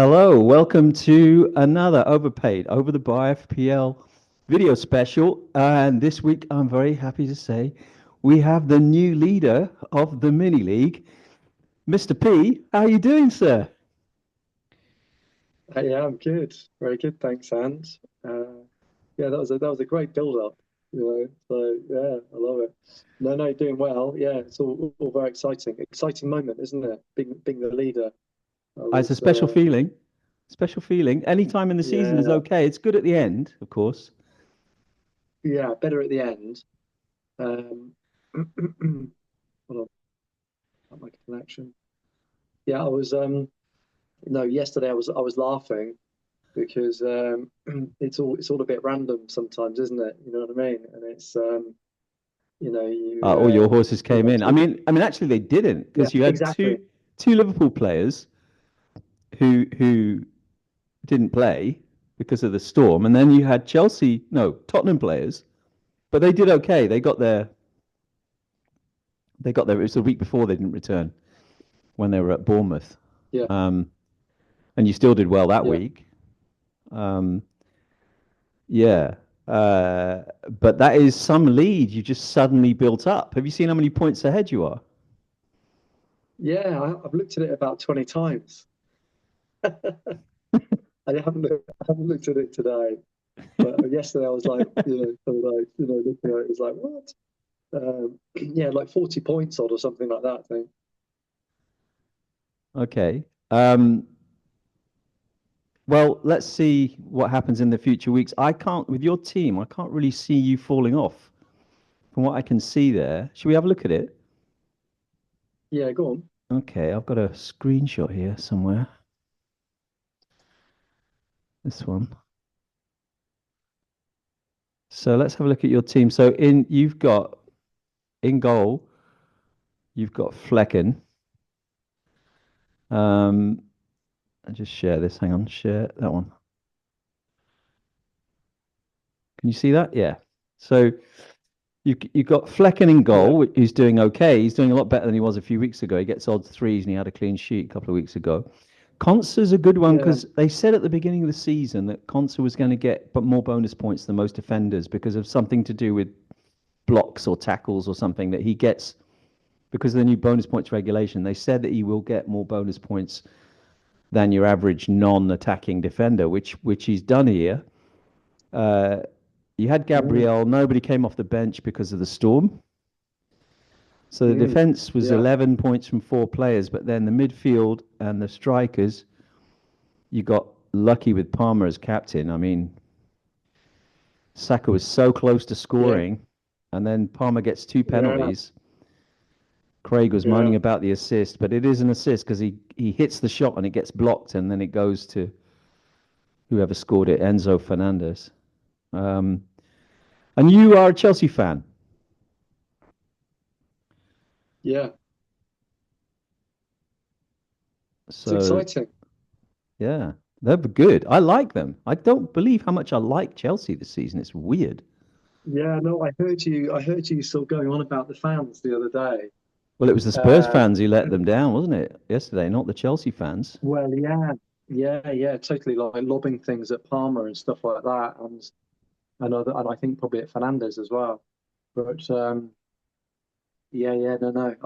Hello, welcome to another Overpaid Over the Bar FPL video special. And this week, I'm very happy to say we have the new leader of the mini league, Mr. P. How are you doing, sir? Yeah, I'm good. Very good, thanks, Ant. Yeah, that was a great build-up, you know. So yeah, I love it. No, doing well. Yeah, it's all very exciting. Exciting moment, isn't it? Being the leader. I It's a was special feeling. Special feeling. Any time in the season is yeah, okay. It's good at the end, of course. yeah, better at the end. Um, hold on, not my connection. Yeah, I was no, yesterday I was laughing because it's all a bit random sometimes, isn't it? You know what I mean? And it's All your horses you came know, in. I mean, actually, they didn't yeah, because you had exactly. two Liverpool players who didn't play because of the storm, and then you had Chelsea, no, Tottenham players, but they did okay. They got there. It was the week before they didn't return when they were at Bournemouth, Yeah, um, and you still did well that yeah, week. Um, yeah, uh, but that is some lead you just suddenly built up. Have you seen how many points ahead you are? yeah. I've looked at it about 20 times. I haven't looked at it today, but yesterday I was like, looking at it, it was like, what? Yeah, like 40 points odd or something like that, I think. Okay. Well, let's see what happens in the future weeks. I can't, with your team, I can't really see you falling off from what I can see there. Should we have a look at it? Yeah, go on. Okay, I've got a screenshot here somewhere. This one. So let's have a look at your team. So you've got in goal, you've got Flecken. Um, I just share this. Hang on, share that one. Can you see that? Yeah. So you've got Flecken in Yeah, goal, who's doing okay. He's doing a lot better than he was a few weeks ago. He gets odds threes and he had a clean sheet a couple of weeks ago. Conser's a good one yeah, because they said at the beginning of the season that Conser was going to get but more bonus points than most defenders because of something to do with blocks or tackles or something that he gets because of the new bonus points regulation. They said that he will get more bonus points than your average non-attacking defender, which he's done here. Uh, you had mm, Gabriel. Nobody came off the bench because of the storm. So the mm, defense was yeah, 11 points from four players, but then the midfield and the strikers, you got lucky with Palmer as captain. I mean, Saka was so close to yeah, scoring, and then Palmer gets two yeah, penalties. Craig was yeah, moaning about the assist, but it is an assist because he hits the shot and it gets blocked, and then it goes to whoever scored it, Enzo Fernandez. Um, and you are a Chelsea fan, yeah. It's so exciting. yeah, they're good. I like them. I don't believe how much I like Chelsea this season. It's weird. Yeah, no, I heard you sort of going on about the fans the other day. Well, it was the Spurs fans Um, who let them down, wasn't it, yesterday? Not the Chelsea fans. well, yeah, totally like lobbing things at Palmer and stuff like that, and I think probably at Fernandez as well. But yeah, yeah, no,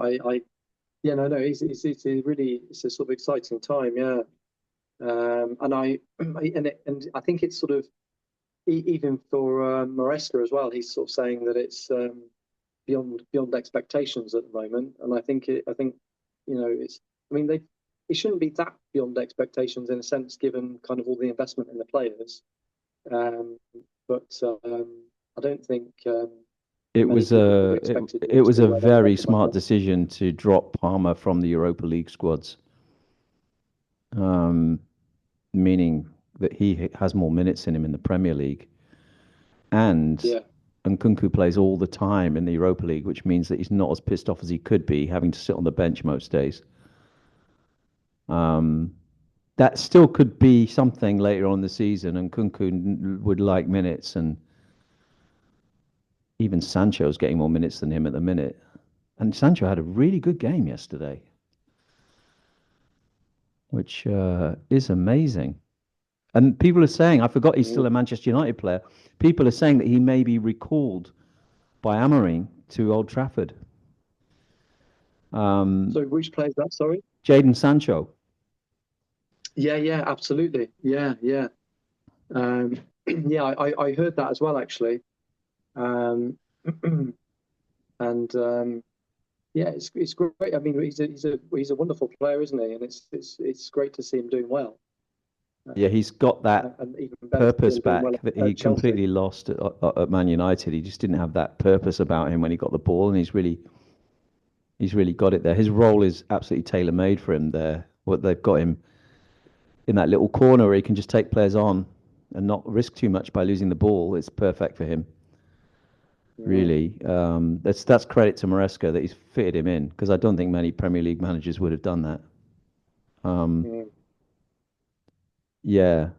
it's a really it's a sort of exciting time, yeah. And and I think it's sort of even for Maresca as well. He's sort of saying that it's beyond expectations at the moment, and I think it's I mean they it shouldn't be that beyond expectations in a sense, given kind of all the investment in the players. Um, but I don't think It many was people probably a it, expected them it was a to very recommend smart that. decision to drop Palmer from the Europa League squads, um, meaning that he has more minutes in him in the Premier League, and Yeah, Nkunku plays all the time in the Europa League, which means that he's not as pissed off as he could be having to sit on the bench most days. Um, that still could be something later on in the season, and Nkunku would like minutes, and even Sancho's getting more minutes than him at the minute. And Sancho had a really good game yesterday. which is amazing. And people are saying, I forgot he's still Mm. a Manchester United player. People are saying that he may be recalled by Amorim to Old Trafford. Um, So which plays that? Sorry. Jadon Sancho. Yeah, yeah, absolutely. Yeah, yeah. Um, yeah, I heard that as well, actually. Um, and yeah, it's great. I mean, he's a wonderful player, isn't he? And it's great to see him doing well. Yeah, he's got that And even better to see purpose him doing well back that he at Chelsea. completely lost at Man United. He just didn't have that purpose about him when he got the ball, and he's really got it there. His role is absolutely tailor made for him there. What they've got him in that little corner where he can just take players on and not risk too much by losing the ball. It's perfect for him, Mm, really. That's credit to Maresca that he's fitted him in because I don't think many Premier League managers would have done that. Um, mm. yeah.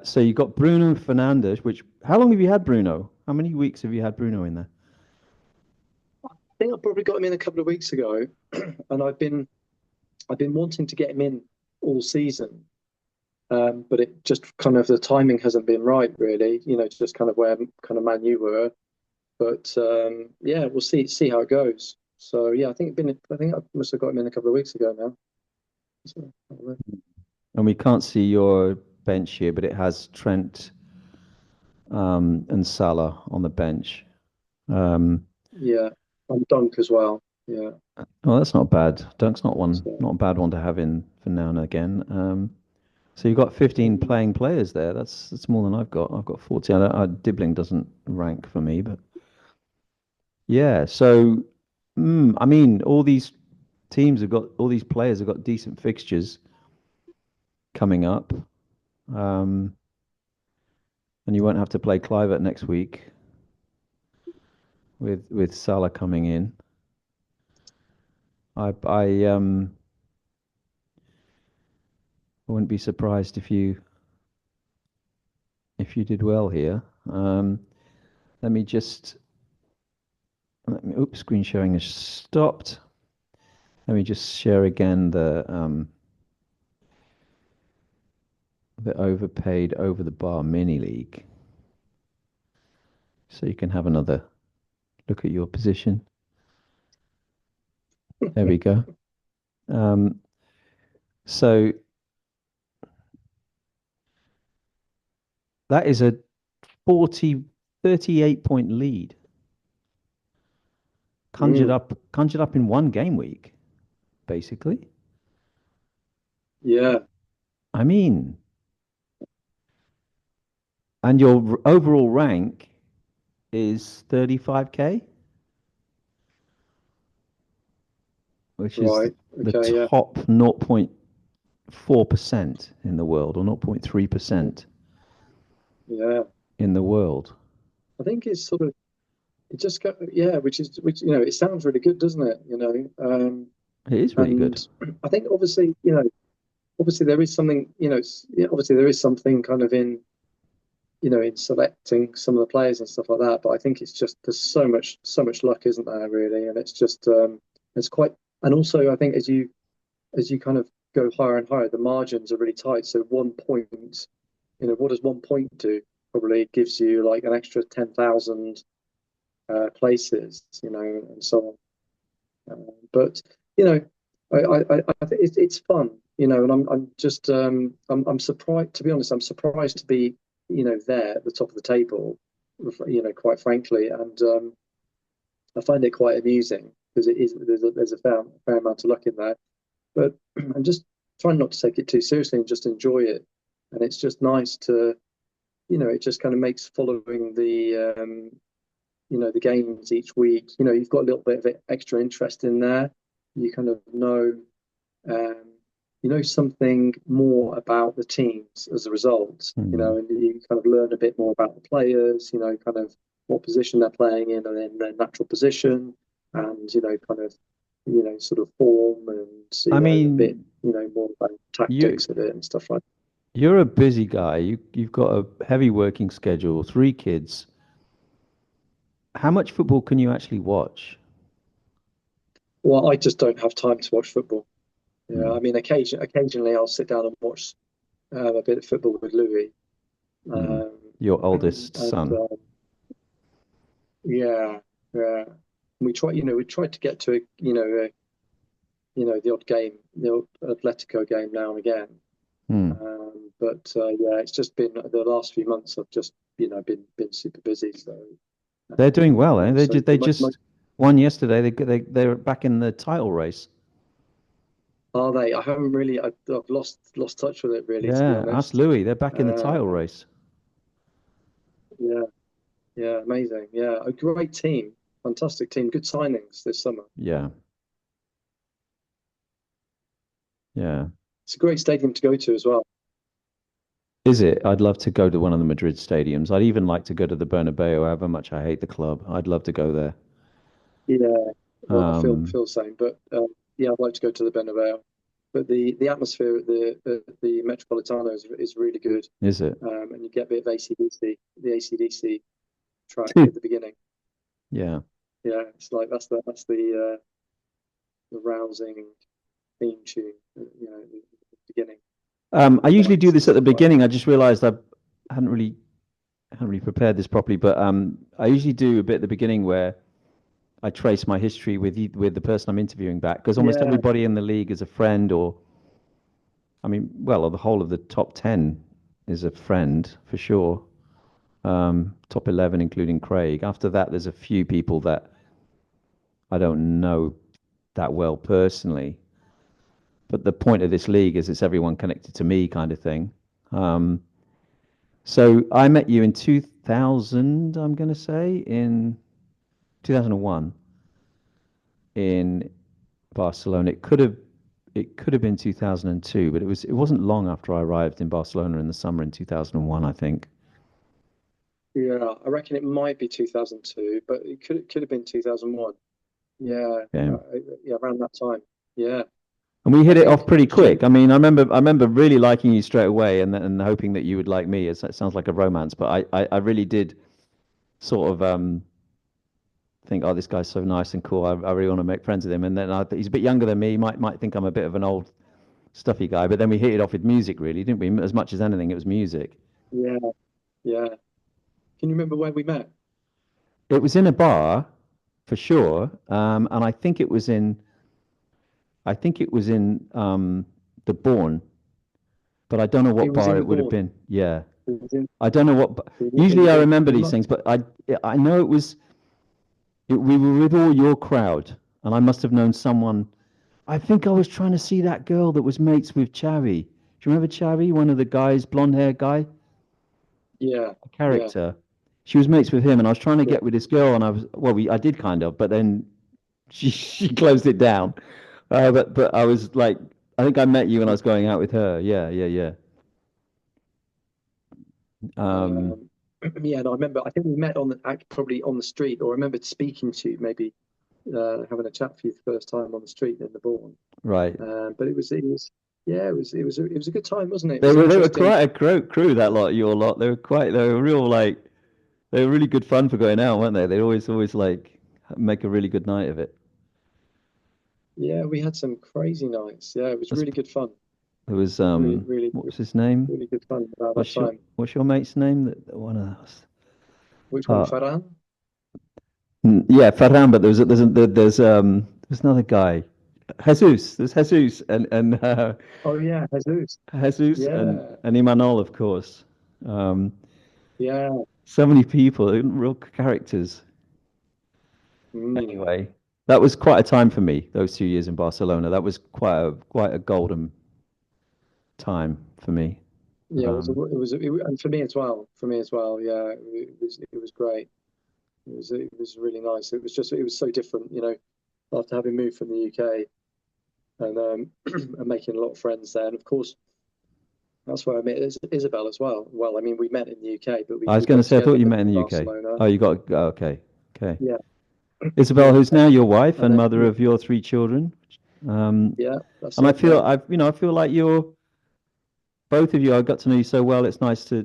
So you got Bruno Fernandes, which how long have you had Bruno? How many weeks have you had Bruno in there? I think I probably got him in a couple of weeks ago, and I've been wanting to get him in all season. But it just kind of the timing hasn't been right, really. It's just kind of where kind of Man U were. But yeah, we'll see how it goes. So yeah, I think I must have got him in a couple of weeks ago now. So, I don't know. And we can't see your bench here, but it has Trent and Salah on the bench. Um, Yeah, and Dunk as well. Yeah. oh, that's not bad. Dunk's So not a bad one to have in for now and again. So you've got 15 mm, playing players there. That's more than I've got. I've got 40. Dibbling doesn't rank for me, but yeah. So, I mean, all these players have got decent fixtures coming up, um, and you won't have to play Clivert next week with Salah coming in. I wouldn't be surprised if you did well here. Um, let me just oops, screen sharing has stopped. Let me just share again the overpaid over the bar mini league, so you can have another look at your position. There we go. Um, so that is a 38 point lead mm, conjured up in one game week, basically. yeah, I mean, and your overall rank is 35k, which is right. the Okay, yeah, top 0.4% in the world, or mm, 0.3% yeah. in the world. I think it's sort of it just got yeah, which it sounds really good, doesn't it? It is really good. And I think obviously there is something yeah, obviously there is something kind of in selecting some of the players and stuff like that. But I think it's just there's so much luck, isn't there, really? And it's just it's quite. And also, I think as you kind of go higher and higher, the margins are really tight. So 1 point, what does 1 point do? Probably gives you like an extra 10,000 places, and so on. But you know, I think it's fun, and I'm just I'm surprised. To be honest, I'm surprised to be there at the top of the table, quite frankly, and I find it quite amusing because it is there's a fair amount of luck in there, but I'm just trying not to take it too seriously and just enjoy it, and it's just nice to it just kind of makes following the games each week. You've got a little bit of extra interest in there. You kind of um, something more about the teams as a result. Hmm. And you kind of learn a bit more about the players. Kind of what position they're playing in and in their natural position, and kind of sort of form and I a bit mean, more about you tactics of it and stuff like. you're a busy guy. You've got a heavy working schedule, three kids. How much football can you actually watch? Well, I just don't have time to watch football. Yeah, Mm. I mean, occasionally I'll sit down and watch a bit of football with Louis. Mm. Um, Your oldest and son. yeah, yeah, we tried to get to the odd game, the odd Atletico game now and again. Mm. But yeah, it's just been the last few months. I've just been super busy. So They're doing well, eh? They so just they just won yesterday. They're back in the title race. are they? I haven't really. I've lost touch with it really, to be Yeah, ask honest. Louis. They're back in the title Um, race. yeah, yeah, amazing. Yeah, a great team, fantastic team, good signings this summer. Yeah, yeah. It's a great stadium to go to as well. Is it? I'd love to go to one of the Madrid stadiums. I'd even like to go to the Bernabeu, however much I hate the club. I'd love to go there. Yeah, well, I Um, feel the same. But yeah, I'd like to go to the Bernabeu. But the atmosphere at the Metropolitano is really good. is it? And you get a bit of ACDC, the ACDC track at the beginning. Yeah. Yeah, it's like the rousing theme tune, at the beginning. I The usually do lights and this at the stuff like that. beginning. I just realized hadn't really hadn't really prepared this properly, but I usually do a bit at the beginning where I trace my history with the person I'm interviewing back because almost Yeah, everybody in the league is a friend, or I mean, well, the whole of the top 10 is a friend for sure. Top 11, including Craig. After that, there's a few people that I don't know that well personally. But the point of this league is it's everyone connected to me kind of thing. Um, so I met you in 2000, I'm going to say, in 2001 in Barcelona. It could have been 2002, but it wasn't long after I arrived in Barcelona in the summer in 2001, I think. yeah. I reckon it might be 2002, but it could have been 2001. Yeah, Yeah. yeah, around that time. Yeah, And we I hit it off think pretty because quick. I mean, I remember really liking you straight away and hoping that you would like me. It sounds like a romance, but I really did sort of think, oh, this guy's so nice and cool. I really want to make friends with him. And then he's a bit younger than me. He might think I'm a bit of an old stuffy guy, but then we hit it off with music, really, didn't we? As much as anything, it was music. yeah, yeah. Can you remember where we met? It was in a bar, for sure, and I think it was in the Bourne, but I don't know It what was bar in it the would have Bourne. been. Yeah, It was in I don't know what. it Usually, was I in remember it these things, but I know we were with all your crowd, and I must have known someone. I think I was trying to see that girl that was mates with Chavi. Do you remember Chavi, one of the guys, blonde hair guy, yeah, a yeah, character? She was mates with him, and I was trying to yeah, get with this girl, and I did kind of, but then she closed it down. But I was like, I think I met you when I was going out with her. Yeah, yeah, yeah. Um, um, yeah. And I remember. I think we met probably on the street, or I remember speaking to you, maybe having a chat for you the first time on the street in the Bourne. right. But yeah, it was a good time, wasn't it? It They was were they were interesting. quite a crew that lot, your lot. They were real like they were really good fun for going out, weren't they? They always like make a really good night of it. Yeah, we had some crazy nights. Yeah, it was That's, really good fun. there was Really, what was his name? really good fun about that What's your time. what's your mate's name? That one of us. Which one, Uh, Farhan? yeah, Ferran. But there's another guy, Jesus. There's Jesus and Oh yeah, Jesus. Jesus Yeah, and Imanol, of course. Um, yeah. so many people, real characters. Mm. Anyway, that was quite a time for me. Those 2 years in Barcelona. That was quite a golden time for me. Yeah, Um, and for me as well. For me as well. Yeah, it was great. It was really nice. It was so different, after having moved from the UK and and making a lot of friends there. And of course, that's where I met Isabel as well. Well, I mean, we met in the UK, but I was we going to got say, I thought together you in met in the UK. Barcelona. Oh, you got oh, okay, okay. Yeah, Isabel, yeah, who's now your wife and and then mother of your three children. Um, yeah, that's and it. Yeah. I feel like you're both of you. I got to know you so well. It's nice to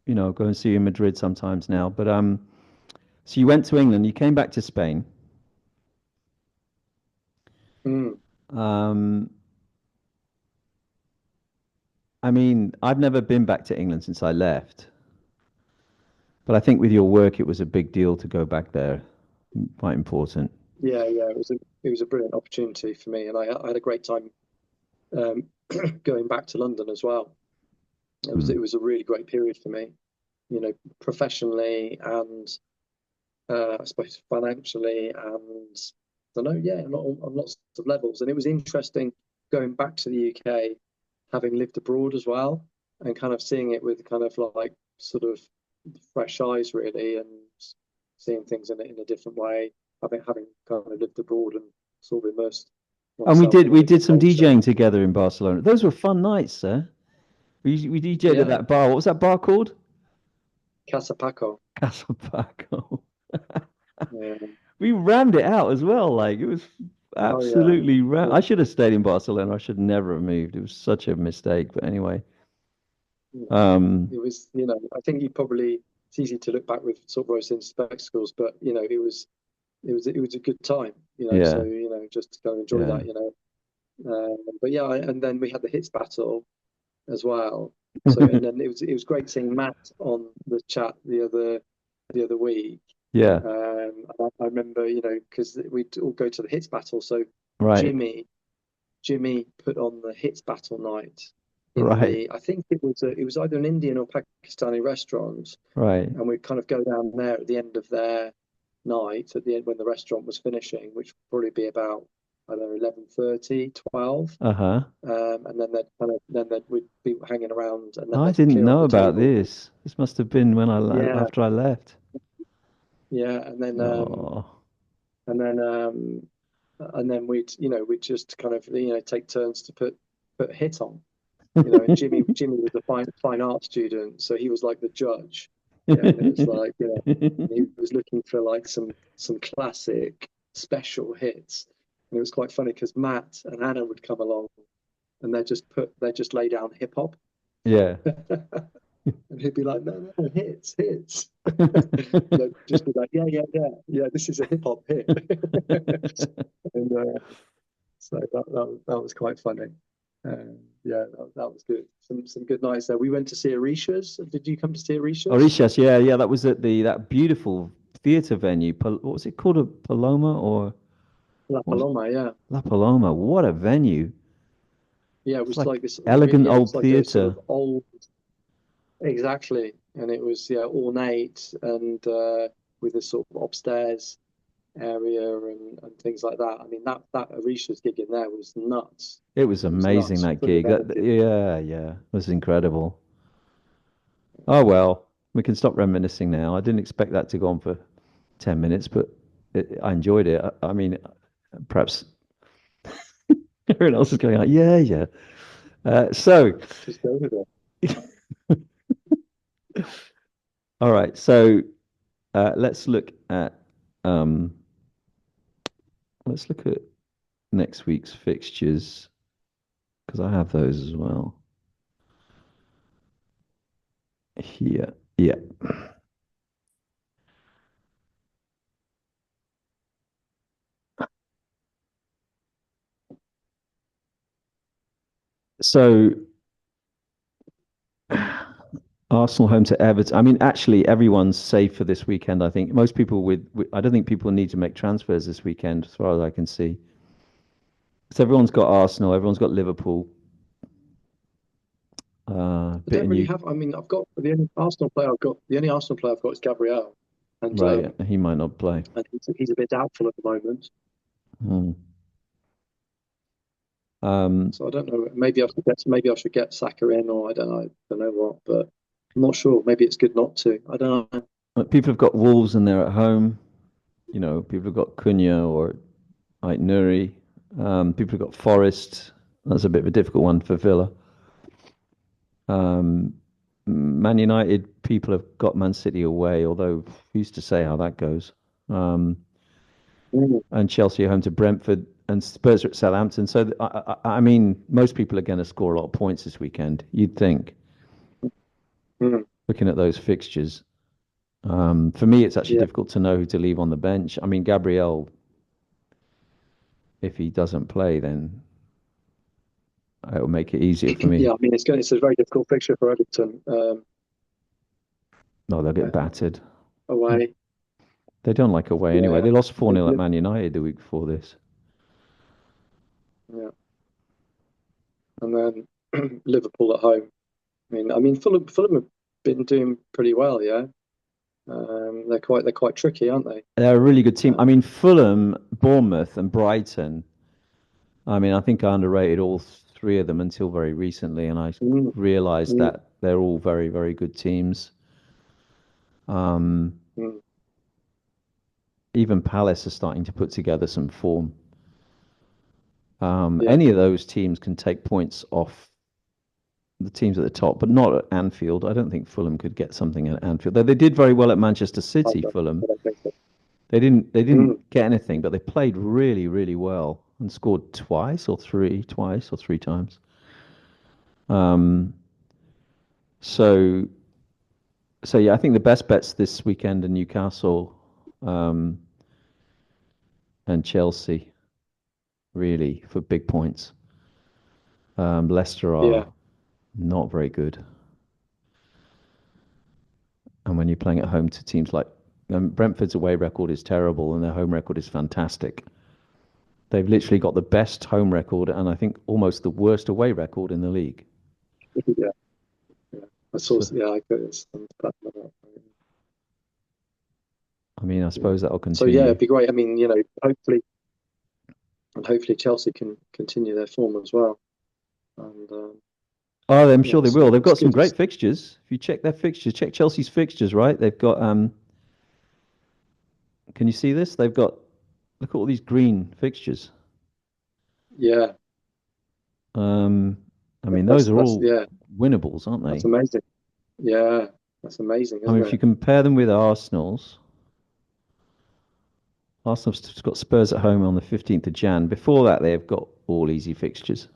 go and see you in Madrid sometimes now. But so you went to England, you came back to Spain. Mm. Um, I mean, I've never been back to England since I left, but I think with your work, it was a big deal to go back there. Quite important. Yeah, it was a brilliant opportunity for me, and I had a great time um, going back to London as well. Mm. It was a really great period for me, you know, professionally and I suppose financially and I don't know, yeah, on lots of levels. And it was interesting going back to the UK, having lived abroad as well, and kind of seeing it with kind of like sort of fresh eyes, really, and seeing things in a different way. Having kind of lived abroad and sort of immersed And myself in a we did different some culture. DJing together in Barcelona. Those were fun nights, sir. We DJed at Yeah, that bar. What was that bar called? Casa Paco. Casa Paco. Yeah. We rammed it out as well. Like it was Oh yeah. absolutely ram. Yeah. I should have stayed in Barcelona. I should never have moved. It was such a mistake. But anyway, Yeah. um, It was, you know, I think you probably it's easy to look back with sort of rose tinted spectacles, but you know, it was a good time, you know. So yeah, you know, just to go and enjoy yeah. that, you know. But yeah, and then we had the hits battle as well. So and then it was great seeing Matt on the chat the other week. Yeah, I remember, you know, because we'd all go to the hits battle. So right, Jimmy Jimmy put on the hits battle night in right, the I think it was either an Indian or Pakistani restaurant, right. and we'd kind of go down there at the end of their night at the end when the restaurant was finishing, which would probably be about I don't know 11:30, 12. Uh-huh. And then they'd kind of then we'd be hanging around, and then I they'd didn't clear up know the about table. this. This must have been when Yeah, after I left. yeah, Oh, and then we'd just kind of take turns to put a hit on. You know, and Jimmy was a fine art student, so he was like the judge. Yeah, and it was like, you know, he was looking for like some classic special hits. And it was quite funny because Matt and Anna would come along and they just lay down hip hop. yeah. And he'd be like, no, hits. And they'd just be like, yeah, this is a hip hop hit. And so that was quite funny. Yeah, that was good. Some good nights there. We went to see Orishas. Did you come to see Orishas? Orishas, yeah, yeah. That was at the that beautiful theater venue. What was it called? A Paloma or La what was it? Paloma, yeah. La Paloma. What a venue! Yeah, it It's was like like this, elegant yeah, it was old like a sort theater. of old, exactly. And it was, yeah, ornate and with a sort of upstairs area and things like that. I mean, that Orishas gig in there was nuts. It was It was amazing nuts, that full of gig. That energy. yeah, yeah, it was incredible. Oh well, we can stop reminiscing now. I didn't expect that to go on for 10 minutes, but I enjoyed it. I mean, perhaps everyone else is going like, yeah, yeah. So, Just go with it. all right. So let's look at um, let's look at next week's fixtures because I have those as well here. Yeah. So Arsenal home to Everton. I mean, actually, everyone's safe for this weekend. I think most people I don't think people need to make transfers this weekend, as far as I can see. So everyone's got Arsenal, everyone's got Liverpool. I Bit don't of really new, have. I mean, I've got the only Arsenal player I've got is Gabriel, right? He might not play. and he's a bit doubtful at the moment. Hmm. Um, So I don't know. Maybe I should get Saka in, or I don't know what, but I'm not sure. Maybe it's good not to. I don't know. but people have got Wolves and they're at home. You know, people have got Cunha or Ait Nuri. People have got Forest. That's a bit of a difficult one for Villa. Um, Man United people have got Man City away, although who's to say how that goes? Um, Mm, and Chelsea are home to Brentford, and Spurs are at Southampton. So I mean, most people are going to score a lot of points this weekend. You'd think, mm, looking at those fixtures. For me, it's actually yeah, difficult to know who to leave on the bench. I mean, Gabriel if he doesn't play, then it'll make it easier for me. Yeah, I mean it's a very difficult fixture for Everton No, they'll get um, battered. away. They don't like away anyway. Yeah, They lost I 4 mean, 0 at Man United the week before this. yeah, and then Liverpool at home. I mean, Fulham have been doing pretty well. Yeah, they're quite tricky, aren't they? They're a really good team. I Um, mean, Fulham, Bournemouth, and Brighton. I mean, I think I underrated all three of them until very recently, and I mm, realized mm, that they're all very, very good teams. Um, mm, even Palace are starting to put together some form. yeah, Any of those teams can take points off the teams at the top, but not at Anfield. I don't think Fulham could get something at Anfield. They did very well at Manchester City, Fulham. I don't think so. They didn't Mm, get anything, but they played really, really well and scored twice or three times. Um, so so yeah, I think the best bets this weekend are Newcastle, um, and Chelsea, really, for big points. Leicester yeah, are not very good. And when you're playing at home to teams like Brentford's away record is terrible and their home record is fantastic. They've literally got the best home record and I think almost the worst away record in the league. yeah, yeah. I saw. So, Yeah, I got it. I mean, I Yeah. suppose that'll So yeah, continue. it'd be great. I mean, hopefully Chelsea can continue their form as well. And Oh, I'm yeah, sure they will. They've it's got some good. great fixtures. If you check their fixtures, check Chelsea's fixtures, right? They've got can you see this? They've got look at all these green fixtures. Yeah, Um, I mean, those are all yeah, winnables, aren't that's they? amazing. Yeah, that's amazing, I mean, isn't if you it? compare them with Arsenal's got Spurs at home on the 15th of Jan. Before that, they've got all easy fixtures.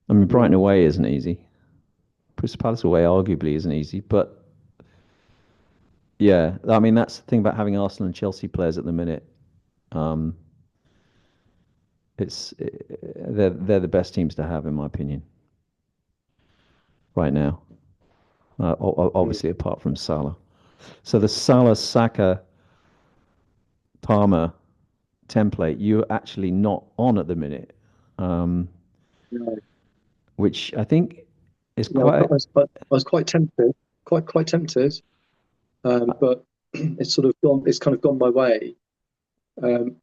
I mean, Brighton Mm, away isn't easy. Crystal Palace away arguably isn't easy, but yeah, I mean that's the thing about having Arsenal and Chelsea players at the minute. Um, it's they're the best teams to have in my opinion right now. mm. Obviously, apart from Salah. So the Salah, Saka, Palmer template you're actually not on at the minute, um, Yeah, which I think is yeah. quite. I was quite tempted, quite tempted, but it's sort of gone. It's kind of gone my way, um,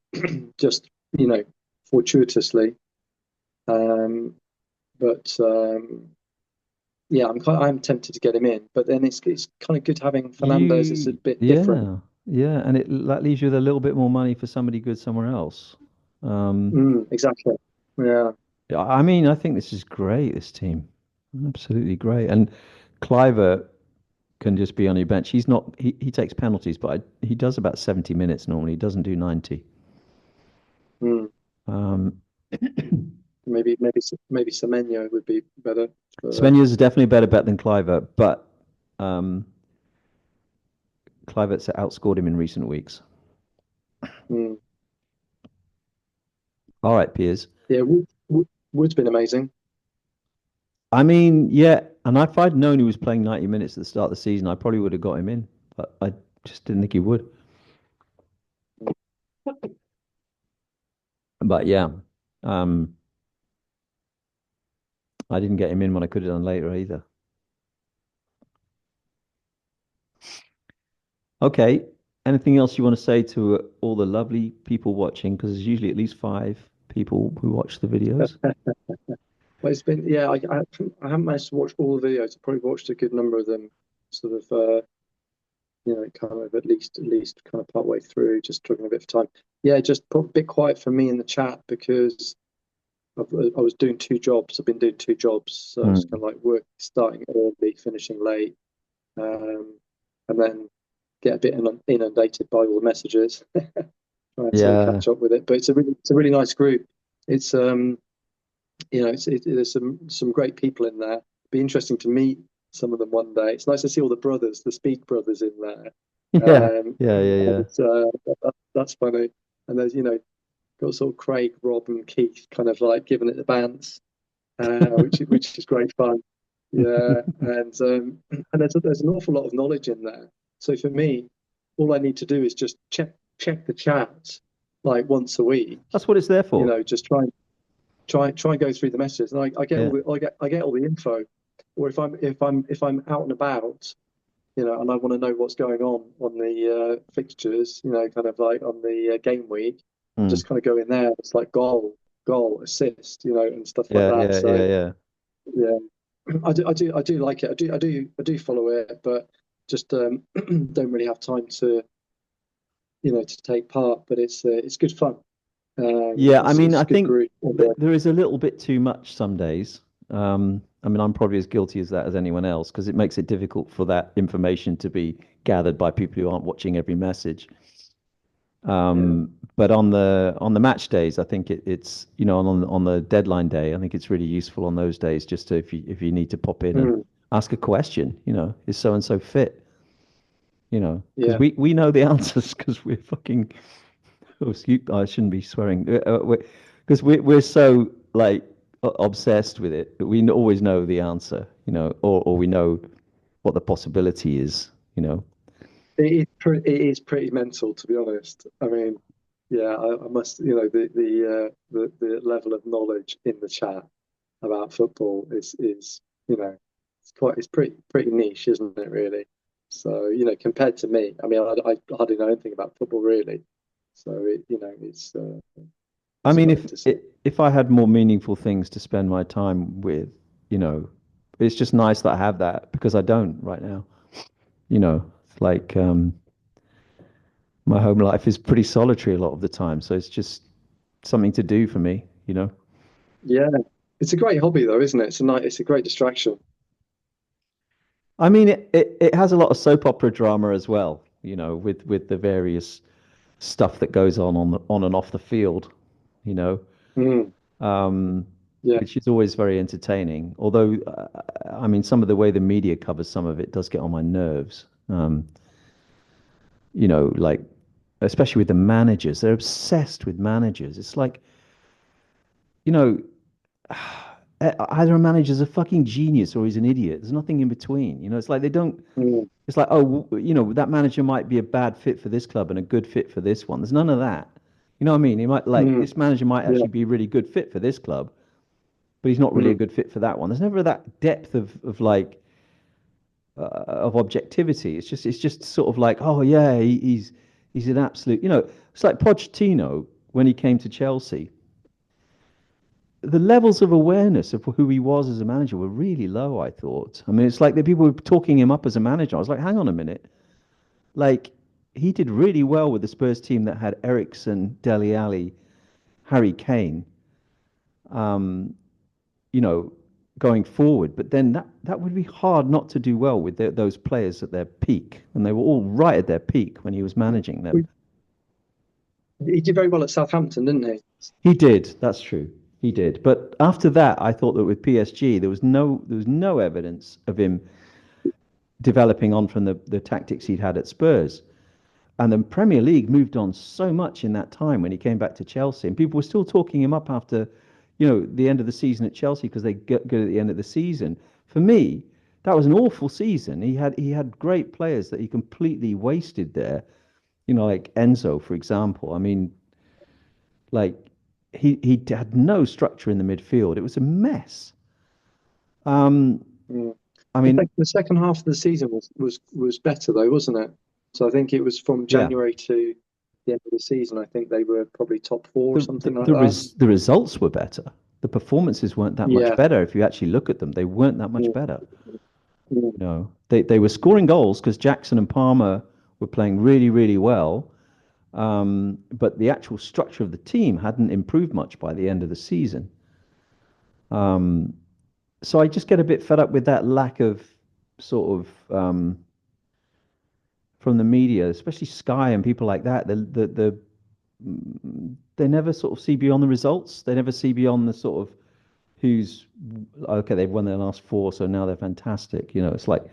just you know, fortuitously. Um, but yeah, I'm tempted to get him in, but then it's kind of good having Fernandez. It's a bit different. Yeah, yeah, and that leaves you with a little bit more money for somebody good somewhere else. Um, Exactly. Yeah. I mean, I think this is great. This team, absolutely great, and Cliver can just be on your bench. He's not. He takes penalties, but he does about 70 minutes normally. He doesn't do 90. Mm. Um, Maybe Semenyo would be better for. Svenja is definitely a better bet than Cliver, but um, Clivert's outscored him in recent weeks. Mm. All right, Piers. Yeah, Wood's been amazing. I mean, yeah, and if I'd known he was playing 90 minutes at the start of the season, I probably would have got him in, but I just didn't think he would. But yeah, um, I didn't get him in when I could have done later either. Okay, anything else you want to say to all the lovely people watching? Because there's usually at least 5 people who watch the videos. But it's been yeah. I haven't managed to watch all the videos. I probably watched a good number of them, sort of kind of at least kind of part way through, just struggling a bit for time. Yeah, just a bit quiet for me in the chat because I was doing two jobs. I've been doing two jobs, so it's kind Hmm. of like work starting early, finishing late, um, and then get a bit inundated by all the messages, trying to Yeah, catch up with it. But it's a really nice group. It's there's some great people in there. Be interesting to meet some of them one day. It's nice to see all the brothers, the Speed brothers in there. yeah, Um, yeah, yeah, and yeah. that's funny. And there's got sort of Craig, Rob, and Keith kind of like giving it the bounce, which is great fun. Yeah, and there's an awful lot of knowledge in there. So for me, all I need to do is just check the chat like once a week. That's what it's there You for. know, just try and go through the messages, and I get Yeah. all the I get all the info. Or if I'm out and about, you know, and I want to know what's going on the fixtures, you know, kind of like on the game week, Mm. just kind of go in there. It's like goal, assist, you know, and stuff like Yeah, that. yeah, So yeah, yeah. yeah, I do like it. I do follow it, but just don't really have time to, you know, to take part. But it's good fun. Yeah, I mean, It's I good think group. And, there is a little bit too much some days. I mean, I'm probably as guilty as that as anyone else because it makes it difficult for that information to be gathered by people who aren't watching every message. yeah. But on the match days, I think it's you know on the deadline day, I think it's really useful on those days just to if you need to pop in and Mm, ask a question, you know, is so and so fit, you know, because yeah. we know the answers because we're fucking. Oh, excuse, I shouldn't be swearing. Because we're so like obsessed with it that we always know the answer, you know, or we know what the possibility is, you know. It is pretty mental, to be honest. I mean, yeah, I must, you know, the level of knowledge in the chat about football is, you know, it's pretty niche, isn't it, really? So, you know, compared to me, I mean, I hardly know anything about football, really. So you know, I it's mean, funny to see. if I had more meaningful things to spend my time with, you know, it's just nice that I have that because I don't right now. You know, it's like my home life is pretty solitary a lot of the time, so it's just something to do for me, you know. Yeah, it's a great hobby, though, isn't it? It's a great distraction. I mean, it has a lot of soap opera drama as well, you know, with the various stuff that goes on on and off the field, you know, Mm, um, yeah, which is always very entertaining. Although, I mean, some of the way the media covers some of it does get on my nerves. You know, like especially with the managers, they're obsessed with managers. It's like, you know, either a manager's a fucking genius or he's an idiot. There's nothing in between. You know, it's like they don't. mm, It's like, oh, you know, that manager might be a bad fit for this club and a good fit for this one. There's none of that. You know what I mean? He might like mm, this manager might yeah, actually be a really good fit for this club, but he's not really a mm, good fit for that one. There's never that depth of like of objectivity. It's just sort of like, oh yeah, he's an absolute. You know, it's like Pochettino when he came to Chelsea. The levels of awareness of who he was as a manager were really low. I thought. I mean, it's like the people were talking him up as a manager. I was like, hang on a minute. Like he did really well with the Spurs team that had Ericsson, Dele Alli, Harry Kane. Um, you know, going forward. But then that would be hard not to do well with those players at their peak, and they were all right at their peak when he was managing them. he did very well at Southampton, didn't he? He did. That's true. He did. But after that, I thought that with PSG, there was no evidence of him developing on from the tactics he'd had at Spurs. And the Premier League moved on so much in that time when he came back to Chelsea, and people were still talking him up after, you know, the end of the season at Chelsea because they get good at the end of the season. For me, that was an awful season. He had great players that he completely wasted there. You know, like Enzo, for example. I mean, like he had no structure in the midfield. It was a mess. Um, Mm. I mean, The second half of the season was better though, wasn't it? So I think it was from yeah, January to the end of the season. I think they were probably top four or something like that. the results were better. The performances weren't that much Yeah. better. If you actually look at them, they weren't that much Mm, better. mm, You know, they were scoring goals because Jackson and Palmer were playing really, really well. But the actual structure of the team hadn't improved much by the end of the season. Um, so I just get a bit fed up with that lack of sort of from the media, especially Sky and people like that. They never sort of see beyond the results. They never see beyond the sort of who's okay. They've won their last four, so now they're fantastic. You know, it's like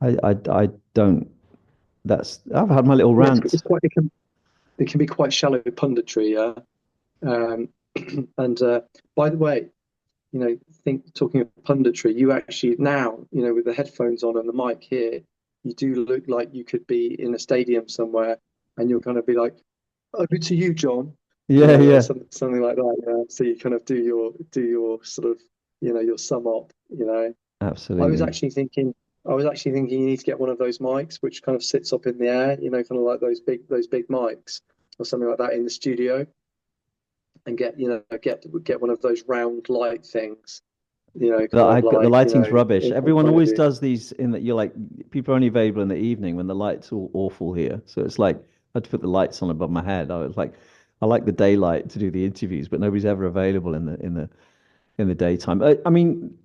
I don't. That's I've had my little yeah, rant. it's quite. they can be quite shallow punditry. Yeah. Um, and by the way, think talking of punditry, you actually now, with the headphones on and the mic here, you do look like you could be in a stadium somewhere, and you're going to be like, "Over to you, John," Yeah, or yeah, something like that. Yeah. So you kind of do your sort of, your sum up. I was absolutely. actually thinking, you need to get one of those mics which kind of sits up in the air, kind of like those big mics or something like that in the studio, and get one of those round light things, kind of The like, lighting's rubbish. in Everyone front of always you. does these in that you're like people are only available in the evening when the light's all awful here. So it's like I had to put the lights on above my head. I was like, I like the daylight to do the interviews, but nobody's ever available in the daytime. I mean,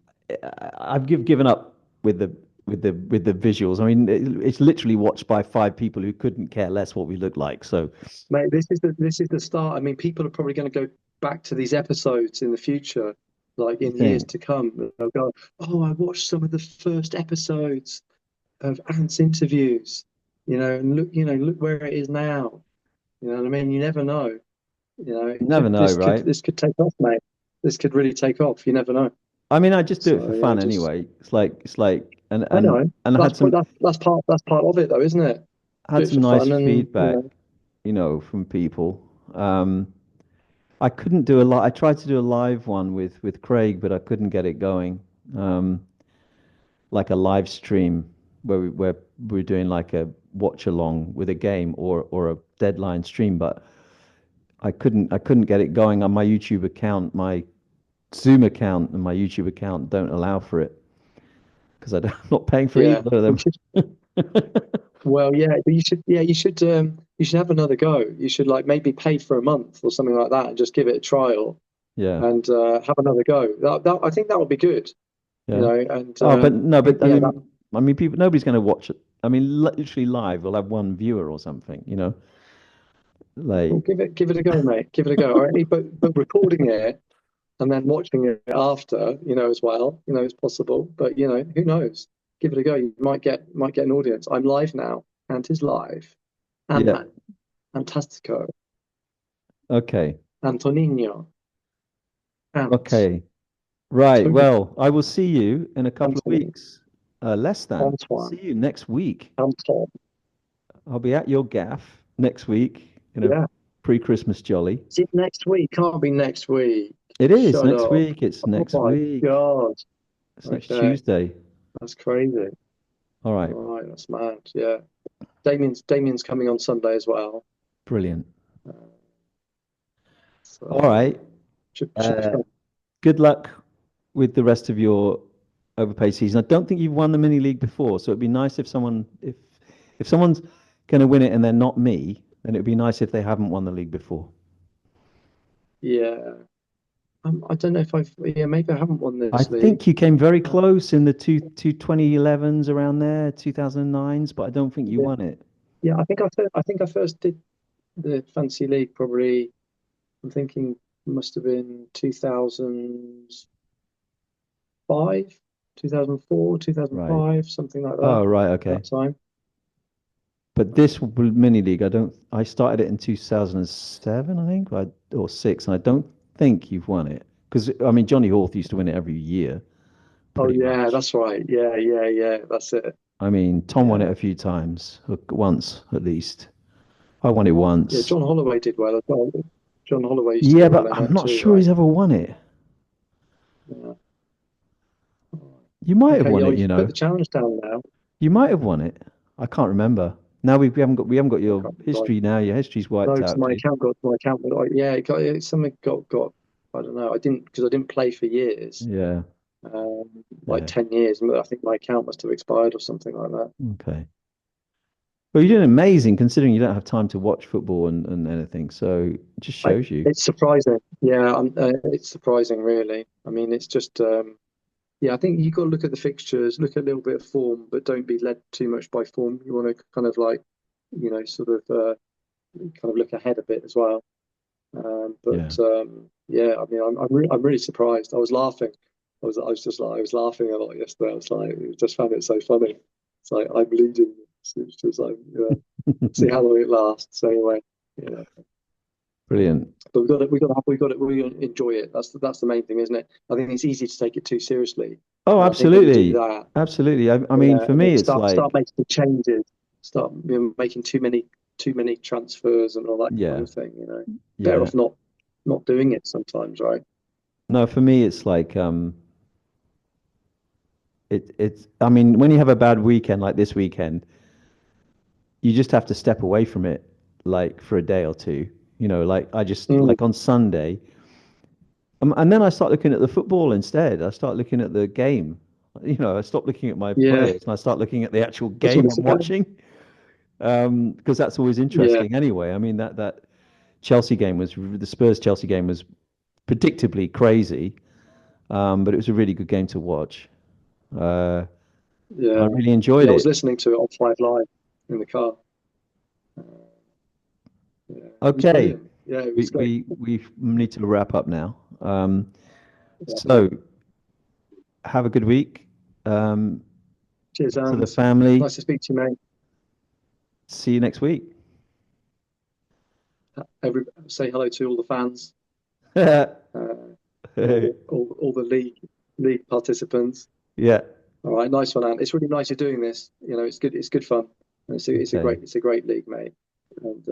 I've given up with the visuals. I mean, it's literally watched by five people who couldn't care less what we look like. So Mate, this is the start. I mean, people are probably going to go back to these episodes in the future, like you in years think, to come. They'll go, "Oh, I watched some of the first episodes of Ant's interviews, and look where it is now." You know what I mean? You never know. you never know, right? This could take off, mate. This could really take off. You never know. I mean, I just do it for So yeah, fun just anyway. It's like, I know and I that's that's part of it, though, isn't it? Do had it some for nice fun, and feedback, from people. Um, I couldn't do a lot. I tried to do a live one with Craig, but I couldn't get it going. Um, like a live stream where we're doing like a watch along with a game or a deadline stream, but I couldn't get it going on my YouTube account. My Zoom account and my YouTube account don't allow for it because I'm not paying for yeah. either of them. Well, yeah, but you should have another go. You should like maybe pay for a month or something like that and just give it a trial Yeah, and have another go. I think that would be good, yeah. and Oh, but no, but yeah, that I mean, people, nobody's going to watch it. I mean, literally live, we'll have one viewer or something. Like, well, give it a go, mate. Give it a go. All right, but recording it and then watching it after, as well, it's possible. But who knows? Give it a go. You might get an audience. I'm live now. Ant is live. yeah, Ant-Man, Fantastico, okay, Antonino, Ant, okay, right. Tony, Well, I will see you in a couple of Anthony, weeks. Less than. Antoine, See you next week. Anton. I'll be at your gaff next week in a Yeah. pre-Christmas jolly. Is it next week? Can't be next week. It is Shut next up. week. It's Oh next my week. God. It's next Okay. Tuesday. That's crazy. All right, All right. That's mad. Yeah. Damien's coming on Sunday as well. brilliant. Uh, All so right. should be Uh, fun. good luck with the rest of your overpay season. I don't think you've won the mini league before, so it'd be nice if someone's going to win it and they're not me, then it'd be nice if they haven't won the league before. Yeah. I don't know if maybe I haven't won I this league. think you came very Uh, close in the 2011s around there, 2009s, but I don't think you yeah. won it. Yeah. I think I first did the fancy league probably. I'm thinking must have been 2005, 2004, Right. 2005, something like that. Oh, right. Okay. That time. But this mini league, I started it in 2007, I think, or six, and I don't think you've won it. Because, I mean, Johnny Hawth used to win it every year, Oh pretty yeah, much. that's right. Yeah, yeah, yeah. That's it. I mean, Tom won it Yeah, a few times, once at least. I won it yeah. once. John Holloway did well as well. John Holloway used to Yeah, do but well in I'm it not too, sure right? he's ever won it. Yeah. You might have Okay, won yeah, it, you you can put know. the challenge down now. You might have won it. I can't remember. Now we haven't got I your can't remember. history now. Your history's No, wiped because out, dude. my account got like, yeah, something got. I don't know. I didn't because I didn't play for years, Yeah, like yeah. 10 years. I think my account must have expired or something like that. Okay. Well, you're doing amazing considering you don't have time to watch football and anything. So it just I, shows you. it's surprising. Yeah, it's surprising, really. I mean, it's just, yeah, I think you got to look at the fixtures, look at a little bit of form, but don't be led too much by form. You want to kind of like, sort of, kind of look ahead a bit as well. Yeah. Yeah, I mean, I'm really surprised. I was laughing. I was laughing a lot yesterday. I was like, I just found it so funny. It's like I'm leading. It's just like, see how long it lasts. So anyway, Yeah, Brilliant. but we got to enjoy it. That's the main thing, isn't it? I think it's easy to take it too seriously, Oh, and I think when you do absolutely. that, Absolutely. I mean, yeah, for and me, then it's start like, making the changes, start making too many transfers and all that kind yeah, of thing. Better yeah. off not doing it sometimes, right? No, for me, it's like, I mean, when you have a bad weekend like this weekend, you just have to step away from it, like for a day or two. Like I just, Mm, like on Sunday, and then I start looking at the football instead. I start looking at the game. I stop looking at my yeah, players and I start looking at the actual that's what game it's I'm about. watching. Because that's always Yeah, interesting anyway. I mean, that Chelsea game was the Spurs Chelsea game was predictably crazy, but it was a really good game to watch. Uh, I yeah, really enjoyed yeah. I was it. listening to it on Five Live in the car. Uh, yeah, it was Okay, brilliant. Yeah, it we was great. we we need to wrap up now. Yeah. So have a good week. Um, Cheers, to the Hans. family. Nice to speak to you, mate. See you next week. Say hello to all the fans, uh, all the league participants. Yeah. All right, nice one, Ant. It's really nice you're doing this. It's good. It's good fun. And Okay. it's a great league, mate. And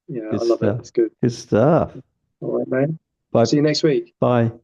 yeah, Good I love it. stuff. It's good. Good stuff. All right, mate. Bye. See you next week. Bye.